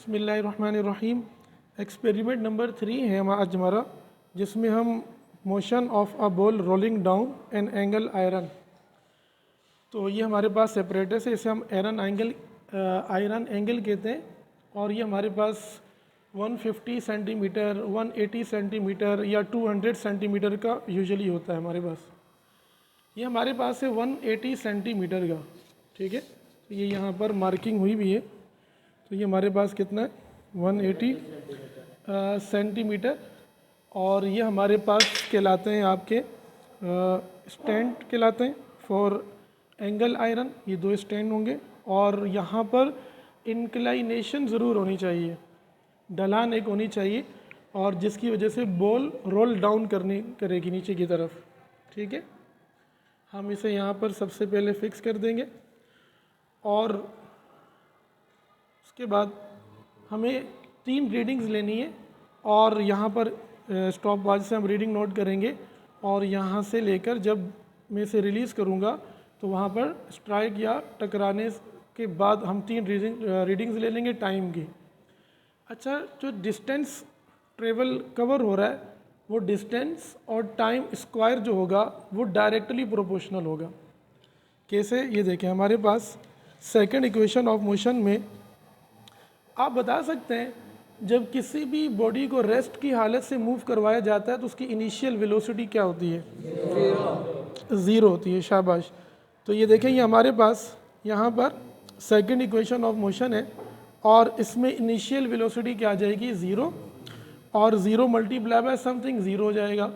बिस्मिल्लाहिर्रहमानिर्रहीम। Experiment number 3 है आज हमारा, जिसमें हम motion of a ball rolling down an angle iron. तो ये हमारे पास सेपरेटस है, इसे हम आयरन एंगल कहते हैं। और ये हमारे पास 150 सेंटीमीटर, 180 सेंटीमीटर या 200 सेंटीमीटर का यूजुअली होता है हमारे पास। ये हमारे पास है 180 सेंटीमीटर का, ठीक है। तो ये यहाँ पर मार्किंग हुई भी है। तो ये हमारे पास कितना है 180 सेंटीमीटर। और ये हमारे पास कहलाते हैं आपके स्टैंड कहलाते हैं फॉर एंगल आयरन। ये 2 स्टैंड होंगे और यहाँ पर इंक्लाइनेशन ज़रूर होनी चाहिए, ढलान एक होनी चाहिए, और जिसकी वजह से बॉल रोल डाउन करेगी नीचे की तरफ, ठीक है। हम इसे यहाँ पर सबसे पहले फिक्स कर देंगे और उसके बाद हमें 3 रीडिंग्स लेनी है। और यहाँ पर स्टॉप वॉच से हम रीडिंग नोट करेंगे और यहाँ से लेकर जब मैं इसे रिलीज़ करूँगा तो वहाँ पर स्ट्राइक या टकराने के बाद हम 3 रीडिंग्स ले लेंगे टाइम की। अच्छा, जो डिस्टेंस ट्रेवल कवर हो रहा है वो डिस्टेंस और टाइम स्क्वायर जो होगा वो डायरेक्टली प्रोपोर्शनल होगा। कैसे, ये देखें हमारे पास सेकंड इक्वेशन ऑफ मोशन में आप बता सकते हैं जब किसी भी बॉडी को रेस्ट की हालत से मूव करवाया जाता है तो उसकी इनिशियल वेलोसिटी क्या होती है? ज़ीरो होती है। शाबाश। तो ये देखें, ये हमारे पास यहाँ पर सेकंड इक्वेशन ऑफ मोशन है और इसमें इनिशियल वेलोसिटी क्या आ जाएगी? ज़ीरो। और zero multiply by something zero हो जाएगा,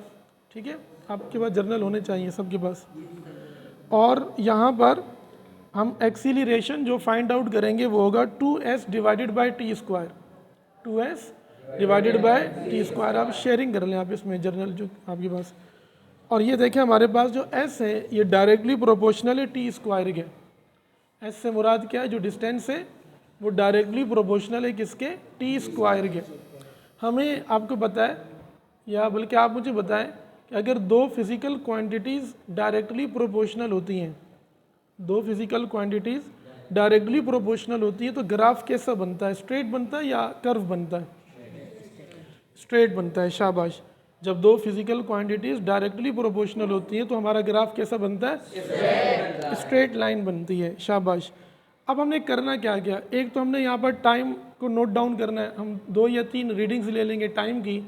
ठीक है। आपके पास जर्नल होने चाहिए सबके पास। और यहाँ पर हम एक्सीलरेशन जो फाइंड आउट करेंगे वो होगा 2s divided by T square. 2s divided by T square. आप शेयरिंग कर लें आप इसमें जर्नल जो आपके पास। और ये देखें हमारे पास जो s है ये डायरेक्टली प्रोपोर्शनल है टी स्क्वायर के। s से मुराद क्या है? जो डिस्टेंस है वो डायरेक्टली प्रोपोर्शनल है किसके? टी स्क्वायर के। हमें आपको पता है, या बल्कि आप मुझे बताएं कि अगर 2 फिज़िकल क्वांटिटीज़ डायरेक्टली प्रोपोर्शनल होती हैं, 2 फिज़िकल क्वांटिटीज़ डायरेक्टली प्रोपोर्शनल होती है तो ग्राफ कैसा बनता है? स्ट्रेट बनता है या कर्व बनता है? स्ट्रेट बनता है। शाबाश। जब 2 फिज़िकल क्वांटिटीज़ डायरेक्टली प्रोपोर्शनल होती हैं तो हमारा ग्राफ कैसा बनता है? स्ट्रेट लाइन बनती है। शाबाश। अब हमने करना क्या क्या? एक तो हमने यहाँ पर टाइम को नोट डाउन करना है। हम 2 या 3 रीडिंग्स ले लेंगे टाइम की,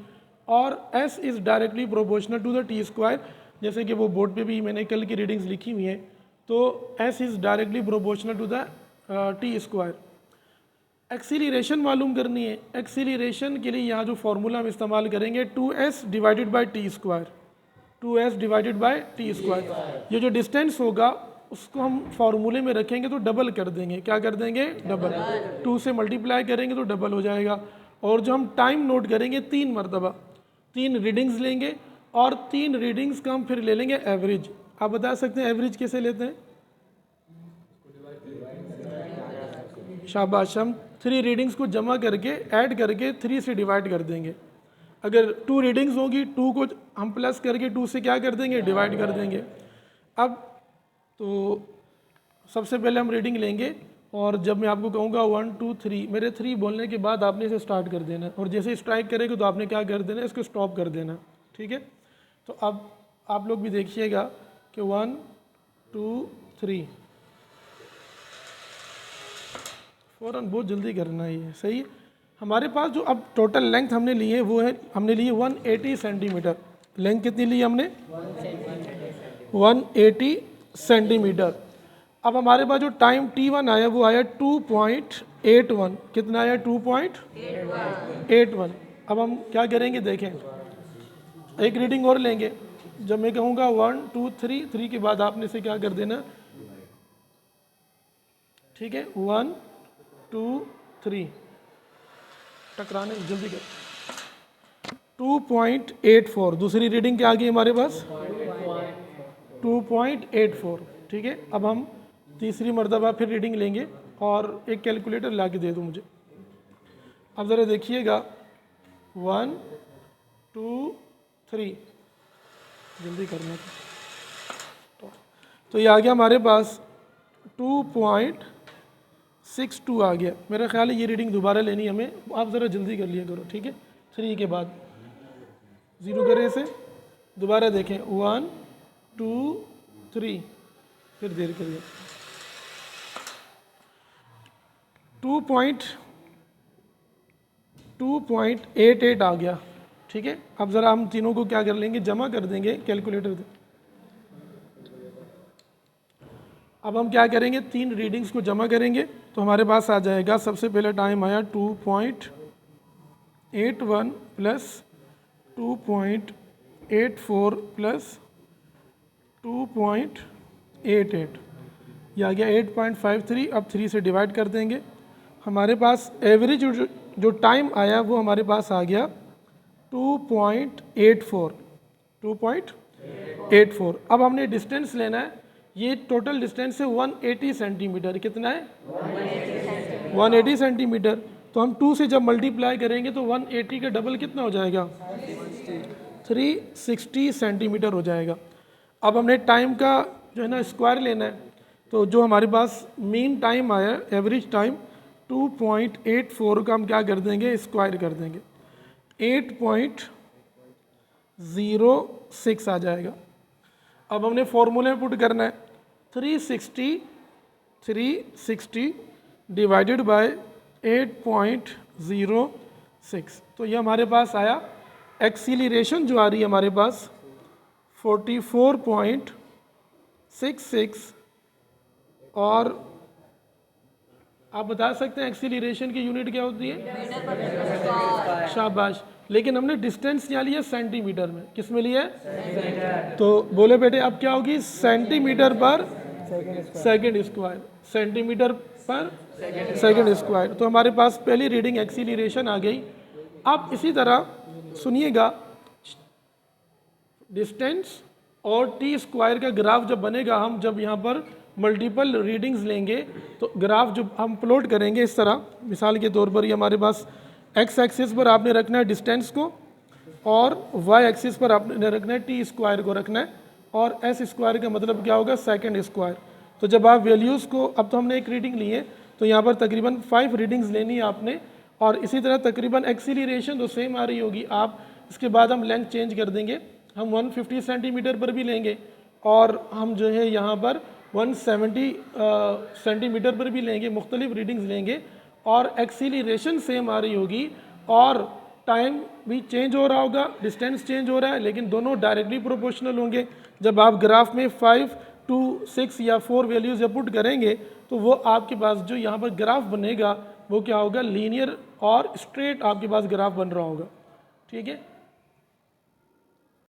और s is directly proportional to the T square. जैसे कि वो बोर्ड पे भी मैंने कल की रीडिंग्स लिखी हुई हैं। तो s is directly proportional to the T square. Acceleration मालूम करनी है। एक्सीलरेशन के लिए यहाँ जो फार्मूला हम इस्तेमाल करेंगे 2s divided by T square. 2s divided by T square. ये जो डिस्टेंस होगा उसको हम फार्मूले में रखेंगे तो डबल कर देंगे। क्या कर देंगे? डबल। 2 से मल्टीप्लाई करेंगे तो डबल हो जाएगा। और जो हम टाइम नोट करेंगे 3 मरतबा, 3 रीडिंग्स लेंगे और 3 रीडिंग्स का हम फिर ले लेंगे एवरेज। आप बता सकते हैं एवरेज कैसे लेते हैं? शाबाश। हम 3 रीडिंग्स को जमा करके ऐड करके 3 से डिवाइड कर देंगे। अगर 2 रीडिंग्स होगी 2 को हम प्लस करके 2 से क्या कर देंगे? डिवाइड कर देंगे। अब तो सबसे पहले हम रीडिंग लेंगे और जब मैं आपको कहूँगा 1 2 3, मेरे 3 बोलने के बाद आपने इसे स्टार्ट कर देना, और जैसे स्ट्राइक करेगा तो आपने क्या कर देना? इसको स्टॉप कर देना, ठीक है। तो अब आप लोग भी देखिएगा कि 1 2 3 फ़ौरन बहुत जल्दी करना है ये, सही है। हमारे पास जो अब टोटल लेंथ हमने ली है वो है, हमने ली है 180 सेंटीमीटर। लेंथ कितनी ली हमने? 180 सेंटीमीटर। अब हमारे पास जो टाइम t1 आया वो आया 2.81। कितना आया? 2.81। अब हम क्या करेंगे देखें, एक रीडिंग और लेंगे। जब मैं कहूँगा 1 2 3, 3 के बाद आपने से क्या कर देना, ठीक है। 1 2 3, टकराने जल्दी कर। 2.84। दूसरी रीडिंग क्या आ गई हमारे पास? 2.84, ठीक है। अब हम तीसरी मरतबा फिर रीडिंग लेंगे और एक कैलकुलेटर ला के दे दो मुझे। अब ज़रा देखिएगा 1 2 3, जल्दी करना। तो ये आ गया हमारे पास 6.2 आ गया। मेरा ख्याल है ये रीडिंग दोबारा लेनी है हमें, आप ज़रा जल्दी कर लिया करो, ठीक है। 3 के बाद 0 करें इसे, दोबारा देखें 1 2 3, फिर देर करिए 2.88 आ गया, ठीक है। अब ज़रा हम तीनों को क्या कर लेंगे, जमा कर देंगे कैलकुलेटर से। अब हम क्या करेंगे, 3 रीडिंग्स को जमा करेंगे तो हमारे पास आ जाएगा, सबसे पहले टाइम आया 2.81 प्लस 2.84 प्लस 2.88, ये आ गया 8.53। अब 3 से डिवाइड कर देंगे, हमारे पास एवरेज जो टाइम आया वो हमारे पास आ गया 2.84। अब हमने डिस्टेंस लेना है, ये टोटल डिस्टेंस है 180 सेंटीमीटर। कितना है 180 सेंटीमीटर। तो हम 2 से जब मल्टीप्लाई करेंगे तो 180 का डबल कितना हो जाएगा 360 सेंटीमीटर हो जाएगा। अब हमने टाइम का जो है ना स्क्वायर लेना है, तो जो हमारे पास मीन टाइम आया, एवरेज टाइम 2.84 का हम क्या कर देंगे, स्क्वायर कर देंगे, 8.06 आ जाएगा। अब हमने फॉर्मूले में पुट करना है, 360 डिवाइडेड बाय 8.06, तो ये हमारे पास आया। एक्सीलरेशन जो आ रही है हमारे पास 44.66, और आप बता सकते हैं एक्सीलरेशन की यूनिट क्या होती है, शाबाश। लेकिन हमने डिस्टेंस क्या लिया, सेंटीमीटर में। किस में लिया है, तो बोले बेटे अब क्या होगी, सेंटीमीटर पर सेकंड स्क्वायर, सेंटीमीटर पर सेकंड स्क्वायर। तो हमारे पास पहली रीडिंग एक्सीलरेशन आ गई। अब इसी तरह सुनिएगा, डिस्टेंस और टी स्क्वायर का ग्राफ जब बनेगा, हम जब यहाँ पर मल्टीपल रीडिंग्स लेंगे तो ग्राफ जो हम प्लॉट करेंगे इस तरह, मिसाल के तौर पर ये हमारे पास एक्स एक्सिस पर आपने रखना है डिस्टेंस को, और वाई एक्सिस पर आपने रखना है टी स्क्वायर को रखना है, और एस स्क्वायर का मतलब क्या होगा, सेकंड स्क्वायर। तो जब आप वैल्यूज़ को, अब तो हमने एक रीडिंग ली है तो यहाँ पर तकरीबन 5 रीडिंग्स लेनी है आपने, और इसी तरह तकरीबन एक्सीलरेशन तो सेम आ रही होगी। आप इसके बाद हम लेंथ चेंज कर देंगे, हम 150 सेंटीमीटर पर भी लेंगे, और हम जो है यहाँ पर 170 सेंटीमीटर पर भी लेंगे, मुख्तलिफ रीडिंग्स लेंगे, और एक्सीलरेशन सेम आ रही होगी, और टाइम भी चेंज हो रहा होगा, डिस्टेंस चेंज हो रहा है, लेकिन दोनों डायरेक्टली प्रोपोर्शनल होंगे। जब आप ग्राफ में 5, 2, 6 या 4 वैल्यूज़ जब पुट करेंगे तो वो आपके पास जो यहाँ पर ग्राफ बनेगा वो क्या होगा, लीनियर और स्ट्रेट आपके पास ग्राफ बन रहा होगा, ठीक है।